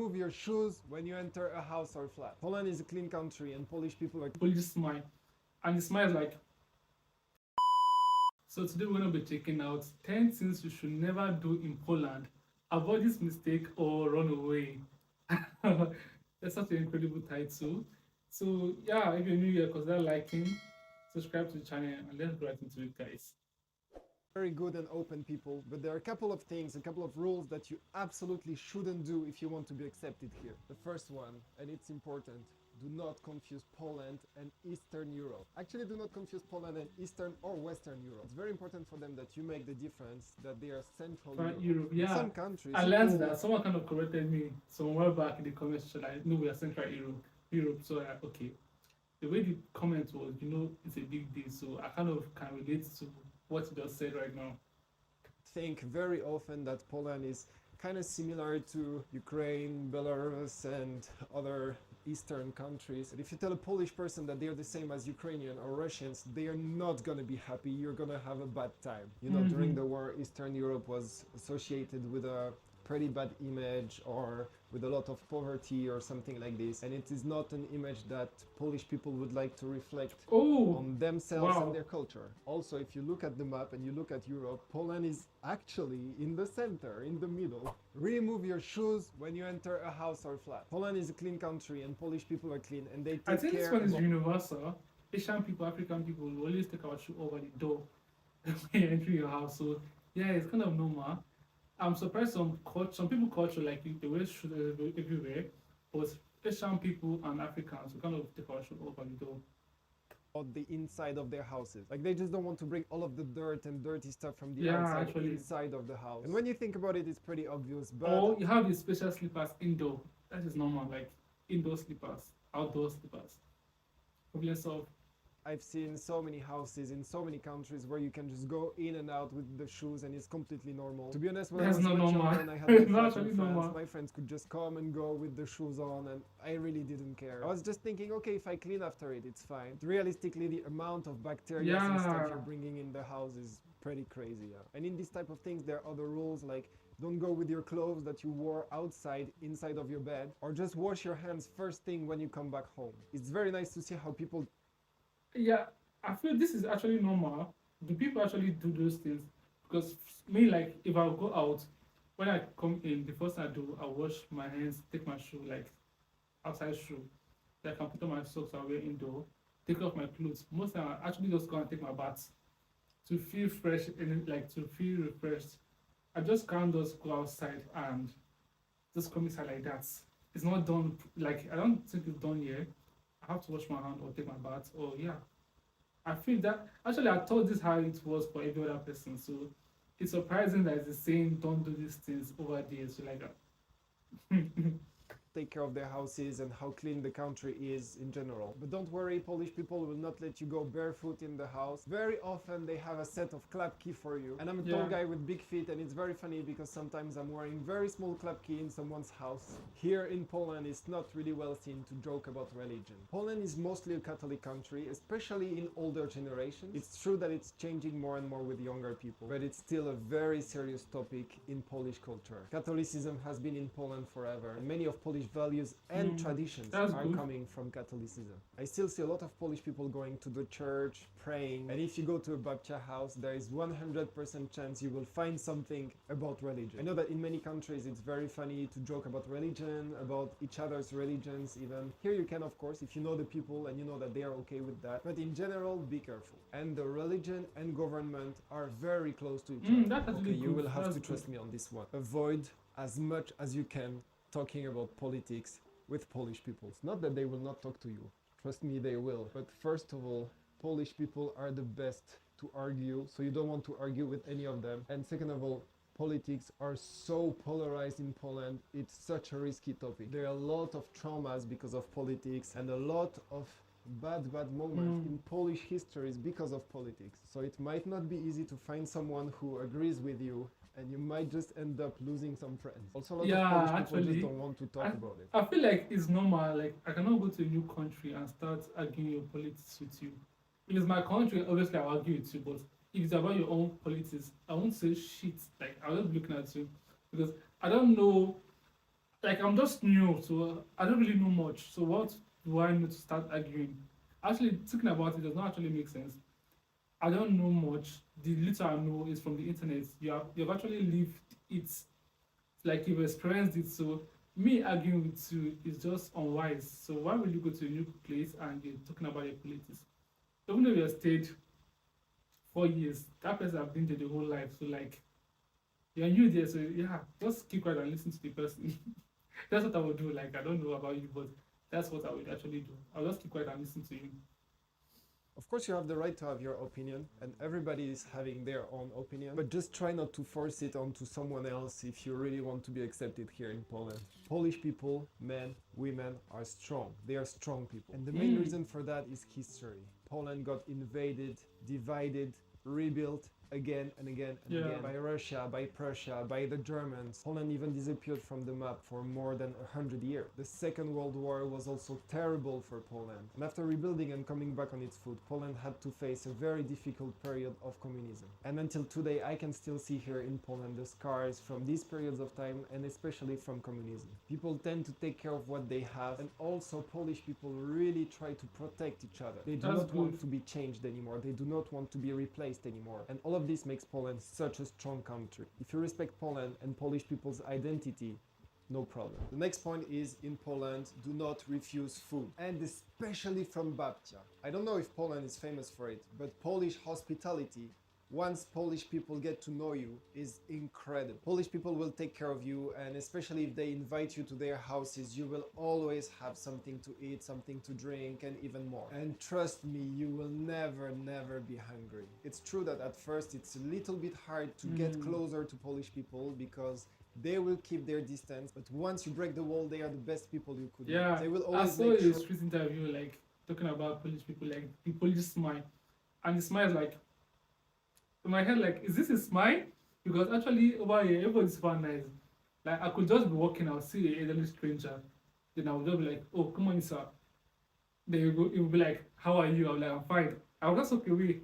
Remove your shoes when you enter a house or flat. Poland is a clean country and Polish people are Polish smile. And the smile is like, so today we're going to be checking out 10 things you should never do in Poland. Avoid this mistake or run away. That's such an incredible title. So yeah, if you're new here, consider liking, subscribe to the channel, and let's go right into it, guys. very good and open people, but there are a couple of things, a couple of rules that you absolutely shouldn't do if you want to be accepted here. The first one, and it's important, do not confuse Poland and Eastern Europe. Actually, do not confuse Poland and Eastern or Western Europe. It's very important for them that you make the difference, that they are Central Right, Europe. Europe, In yeah. some countries, I learned people- that someone kind of corrected me somewhere back in the comment section. Like, no, we are Central Europe. So okay. The way the comment was, it's a big deal. So I kind of can relate to what you just said right now. think very often that Poland is kind of similar to Ukraine, Belarus, and other Eastern countries. But if you tell a Polish person that they're the same as Ukrainian or Russians, they are not gonna be happy. You're gonna have a bad time. During the war, Eastern Europe was associated with a pretty bad image or with a lot of poverty or something like this. And it is not an image that Polish people would like to reflect Oh, on themselves wow. and their culture. Also, if you look at the map and you look at Europe, Poland is actually in the center, in the middle. Remove your shoes when you enter a house or flat. Poland is a clean country and Polish people are clean and they take I think this care one is of- universal. Asian people, African people will always take our shoe over the door when you enter your house. So yeah, it's kind of normal. I'm surprised some people culture like the way shoes everywhere, but Asian people and Africans we kind of take our shoe over the door. about the inside of their houses. Like they just don't want to bring all of the dirt and dirty stuff from the Yeah, outside actually. inside of the house. And when you think about it, it's pretty obvious, but Or you have these special slippers indoor. That is normal, like indoor slippers, outdoor slippers. Problem solved. I've seen so many houses in so many countries where you can just go in and out with the shoes and it's completely normal. To be honest, when That's I was not much normal. younger and I had my It's not flat actually in France, normal. my friends could just come and go with the shoes on and I really didn't care. I was just thinking, okay, if I clean after it, it's fine. Realistically, the amount of bacteria and stuff Yeah. you're bringing in the house is pretty crazy. Yeah. And in these type of things, there are other rules like don't go with your clothes that you wore outside inside of your bed, or just wash your hands first thing when you come back home. It's very nice to see how people Yeah, I feel this is actually normal. Do people actually do those things? Because me, like, if I go out, when I come in, the first thing I do, I wash my hands, take my shoe, like outside shoe, then I can put on my socks I wear indoor, take off my clothes. Most time I actually just go and take my bath to feel fresh and like to feel refreshed. I just can't just go outside and just come inside like that. It's not done. Like I don't think it's done yet. I have to wash my hand or take my bath or yeah. I feel that actually I thought this how it was for every other person. So it's surprising that it's the same don't do these things over there. So like take care of their houses and how clean the country is in general. But don't worry, Polish people will not let you go barefoot in the house. Very often they have a set of klapki for you. And I'm a tall Yeah. guy with big feet and it's very funny because sometimes I'm wearing very small klapki in someone's house. Here in Poland it's not really well seen to joke about religion. Poland is mostly a Catholic country, especially in older generations. It's true that it's changing more and more with younger people, but it's still a very serious topic in Polish culture. Catholicism has been in Poland forever and many of Polish values and traditions that's are good. coming from Catholicism. I still see a lot of Polish people going to the church, praying, and if you go to a babcia house, there is 100% chance you will find something about religion. I know that in many countries it's very funny to joke about religion, about each other's religions even. Here you can, of course, if you know the people and you know that they are okay with that, but in general, be careful. And the religion and government are very close to each other. that's actually Okay, you good. will have That's to trust good. me on this one. Avoid as much as you can talking about politics with Polish people. It's not that they will not talk to you. Trust me, they will. But first of all, Polish people are the best to argue, so you don't want to argue with any of them. And second of all, politics are so polarized in Poland. It's such a risky topic. There are a lot of traumas because of politics and a lot of bad moments in Polish histories because of politics. So it might not be easy to find someone who agrees with you and you might just end up losing some friends. Also, a lot Yeah, of Polish people actually, just don't want to talk about it. I feel like it's normal. Like I cannot go to a new country and start arguing your politics with you. If it's my country, obviously I'll argue with you. But if it's about your own politics, I won't say shit. Like I'll just be looking at you because I don't know like I'm just new, so I don't really know much. So what do I need to start arguing? Actually, thinking about it does not actually make sense. I don't know much. The little I know is from the internet. You've actually lived it, like you've experienced it. So me arguing with you is just unwise. So why will you go to a new place and you're talking about your politics? Even though you have stayed 4 years, that person have been there the whole life. So like you're new there, so yeah, just keep quiet and listen to the person. That's what I would do. Like I don't know about you, but that's what I would actually do. I'll just keep quiet and listen to you. Of course, you have the right to have your opinion, and everybody is having their own opinion, but just try not to force it onto someone else if you really want to be accepted here in Poland. Polish people, men, women, are strong. They are strong people. And the main reason for that is history. Poland got invaded, divided, rebuilt again and again and Yeah. again by Russia, by Prussia, by the Germans. Poland even disappeared from the map for more than 100 years. The Second World War was also terrible for Poland. And after rebuilding and coming back on its foot, Poland had to face a very difficult period of communism. And until today, I can still see here in Poland the scars from these periods of time, and especially from communism. People tend to take care of what they have, and also Polish people really try to protect each other. They do That's not want good. to be changed anymore. They do not want to be replaced anymore. And all of this makes Poland such a strong country. If you respect Poland and Polish people's identity, no problem. The next point is, in Poland, do not refuse food, and especially from babcia. I don't know if Poland is famous for it, but Polish hospitality, once Polish people get to know you, is incredible. Polish people will take care of you, and especially if they invite you to their houses, you will always have something to eat, something to drink, and even more. And trust me, you will never be hungry. It's true that at first it's a little bit hard to get closer to Polish people because they will keep their distance, but once you break the wall, they are the best people you could Yeah, meet. They will I always saw make a sure. street interview like talking about Polish people, like the Polish smile, and the smile like in my head, like, is this a smile? Because actually over here, everybody's super nice. Like I could just be walking, I'll see an elderly stranger, then I would just be like, oh, come on, sir. Then you go, it will be like, how are you? I'm like, I'm fine. I'll just walk away.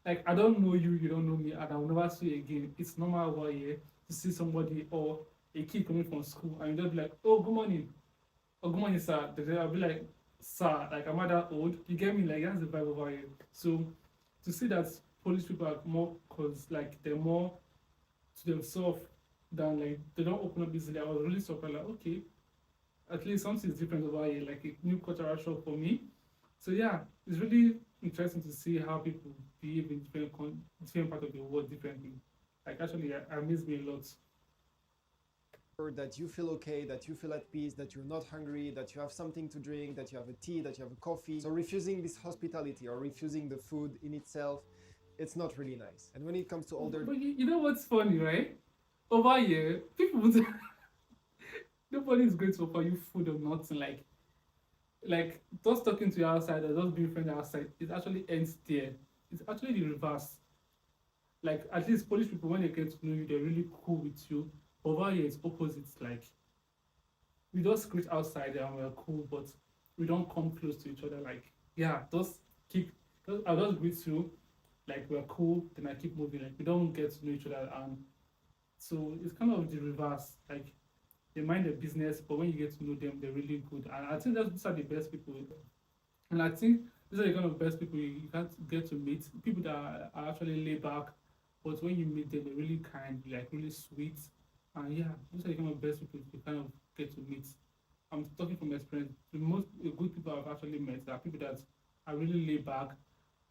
Like I don't know you, you don't know me, and I'll never see you again. It's normal over here to see somebody or a kid coming from school, and you just be like, oh, good morning. Oh, good morning, sir. Then I'll be like, sir, like, am I that old? You get me? Like, that's the vibe over here. So, to see that Polish people are more, cause like they're more to themselves than like they don't open up easily. I was really surprised. Like, okay, at least something is different over here. Like a new cultural shock for me. So yeah, it's really interesting to see how people behave in different part of the world differently. Like actually, amazed me a lot. That you feel okay, that you feel at peace, that you're not hungry, that you have something to drink, that you have a tea, that you have a coffee. So refusing this hospitality or refusing the food in itself, it's not really nice. And when it comes to older, But you know what's funny, right? Over here, people would nobody is going to offer you food or nothing. Like just talking to you outside or just being friendly outside, it actually ends there. It's actually the reverse. Like at least Polish people when they get to know you, they're really cool with you. Over here it's opposite. Like we just greet outside and we're cool, but we don't come close to each other. Like yeah, just keep. I'll just greet you, like we're cool. Then I keep moving. Like we don't get to know each other, and so it's kind of the reverse. Like they mind their business, but when you get to know them, they're really good. And I think that these are the best people. And I think these are the kind of best people you can't get to meet. People that are actually laid back, but when you meet them, they're really kind, like really sweet. And yeah, these are the kind of best people you kind of get to meet. I'm talking from experience. The most good people I've actually met are people that are really laid back,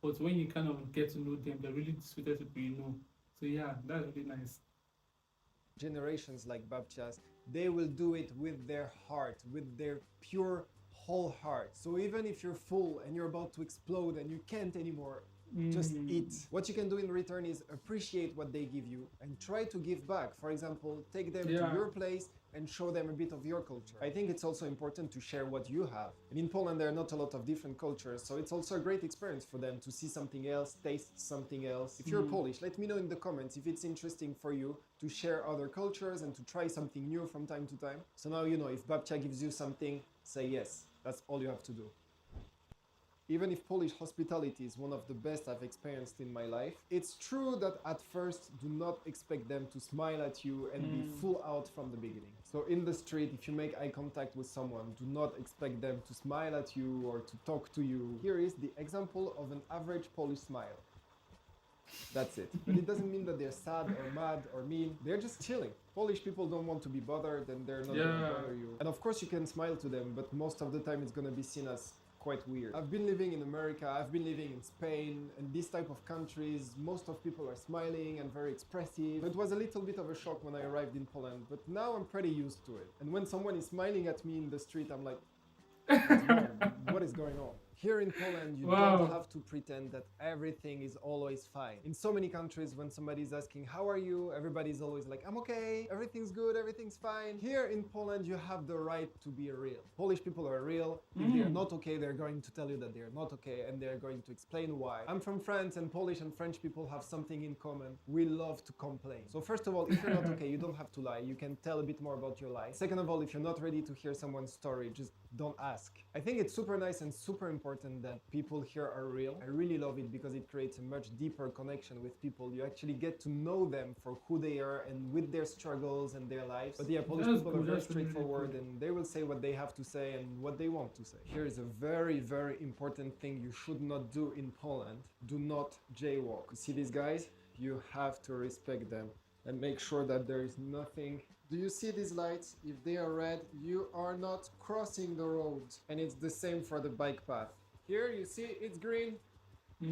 but when you kind of get to know them, they're really the sweetest people you know. So yeah, that's really nice. generations like babcias, they will do it with their heart, with their pure whole heart. So even if you're full and you're about to explode and you can't anymore, just eat. What you can do in return is appreciate what they give you and try to give back. For example, take them to Yeah. your place and show them a bit of your culture. I think it's also important to share what you have. And in Poland, there are not a lot of different cultures, so it's also a great experience for them to see something else, taste something else. If you're Polish, let me know in the comments if it's interesting for you to share other cultures and to try something new from time to time. So now you know, if babcia gives you something, say yes. That's all you have to do. Even if Polish hospitality is one of the best I've experienced in my life, it's true that at first do not expect them to smile at you and be full out from the beginning. So in the street, if you make eye contact with someone, do not expect them to smile at you or to talk to you. Here is the example of an average Polish smile. That's it. But it doesn't mean that they're sad or mad or mean. They're just chilling. Polish people don't want to be bothered and they're not gonna bother you. And of course you can smile to them, but most of the time it's gonna be seen as quite weird. I've been living in America, I've been living in Spain, and these type of countries, most of people are smiling and very expressive. It was a little bit of a shock when I arrived in Poland, but now I'm pretty used to it. And when someone is smiling at me in the street, I'm like, what is going on? Here in Poland, you don't have to pretend that everything is always fine. In so many countries, when somebody is asking, how are you? Everybody's always like, I'm okay, everything's good, everything's fine. Here in Poland, you have the right to be real. Polish people are real. If they're not okay, they're going to tell you that they're not okay, and they're going to explain why. I'm from France, and Polish and French people have something in common. We love to complain. So first of all, if you're not okay, you don't have to lie. You can tell a bit more about your life. Second of all, if you're not ready to hear someone's story, just don't ask. I think it's super nice and super important that people here are real. I really love it because it creates a much deeper connection with people. You actually get to know them for who they are and with their struggles and their lives. But yeah, Polish people are very straightforward and they will say what they have to say and what they want to say. Here is a very, very important thing you should not do in Poland. Do not jaywalk. You see these guys? You have to respect them and make sure that there is nothing. Do you see these lights? If they are red, you are not crossing the road. And it's the same for the bike path. Here you see it's green.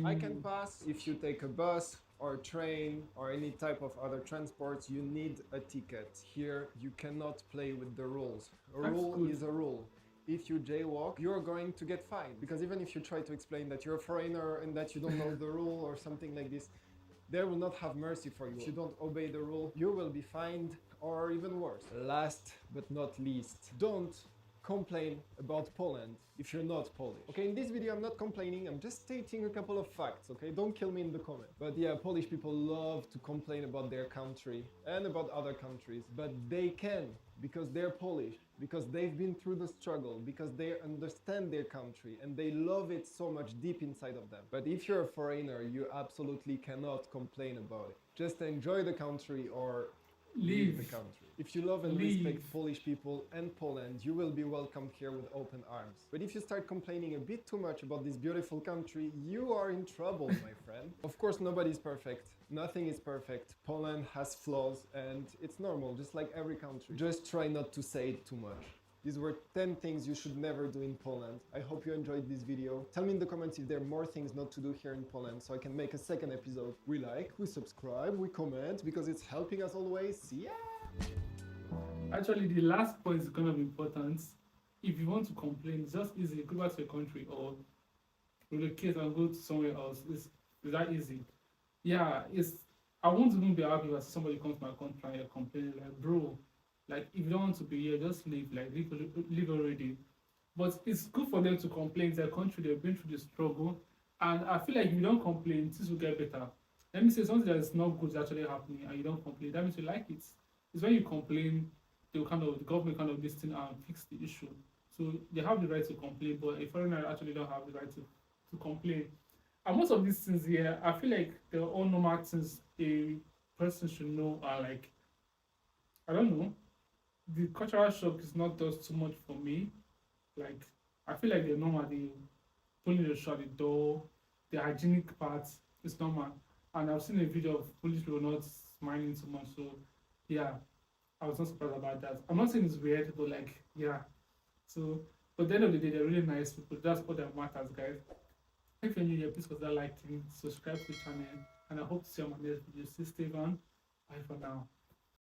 I can pass. If you take a bus or a train or any type of other transports, you need a ticket. Here you cannot play with the rules. A rule is a rule. If you jaywalk, you're going to get fined. Because even if you try to explain that you're a foreigner and that you don't know the rule or something like this, they will not have mercy for you. If you don't obey the rule, you will be fined or even worse. Last but not least, don't complain about Poland if you're not Polish. Okay, in this video I'm not complaining, I'm just stating a couple of facts, okay? Don't kill me in the comments. But yeah, Polish people love to complain about their country and about other countries, but they can because they're Polish, because they've been through the struggle, because they understand their country and they love it so much deep inside of them. But if you're a foreigner, you absolutely cannot complain about it. Just enjoy the country or leave the country. If you love and respect Polish people and Poland, you will be welcomed here with open arms. But if you start complaining a bit too much about this beautiful country, you are in trouble, my friend. Of course, nobody's perfect. Nothing is perfect. Poland has flaws and it's normal, just like every country. Just try not to say it too much. These were 10 things you should never do in Poland. I hope you enjoyed this video. Tell me in the comments if there are more things not to do here in Poland so I can make a second episode. We like, we subscribe, we comment because it's helping us always. Yeah! Actually, the last point is kind of important. If you want to complain, it's just easy. Go back to your country or relocate and go to somewhere else. It's that easy. Yeah, I won't even be happy if somebody comes to my country and you're complaining like, bro, like if you don't want to be here, just leave. Like leave already. But it's good for them to complain. It's their country, they've been through the struggle. And I feel like if you don't complain, things will get better. Let me say something that is not good is actually happening and you don't complain. That means you like it. It's when you complain, the government kind of listen and fix the issue. So they have the right to complain, but a foreigner actually don't have the right to complain. And most of these things here, I feel like they're all normal things a person should know are like, I don't know, the cultural shock is not just too much for me. Like, I feel like they're normal. The pulling the shot, the door, the hygienic part is normal. And I've seen a video of police people not smiling too much. So, yeah, I was not surprised about that. I'm not saying it's weird, but like, yeah. So, but at the end of the day, they're really nice people. That's what that matters, guys. If you're new here, please consider liking, subscribe to the channel, and I hope to see you on my next video. See you, Steven. Bye for now.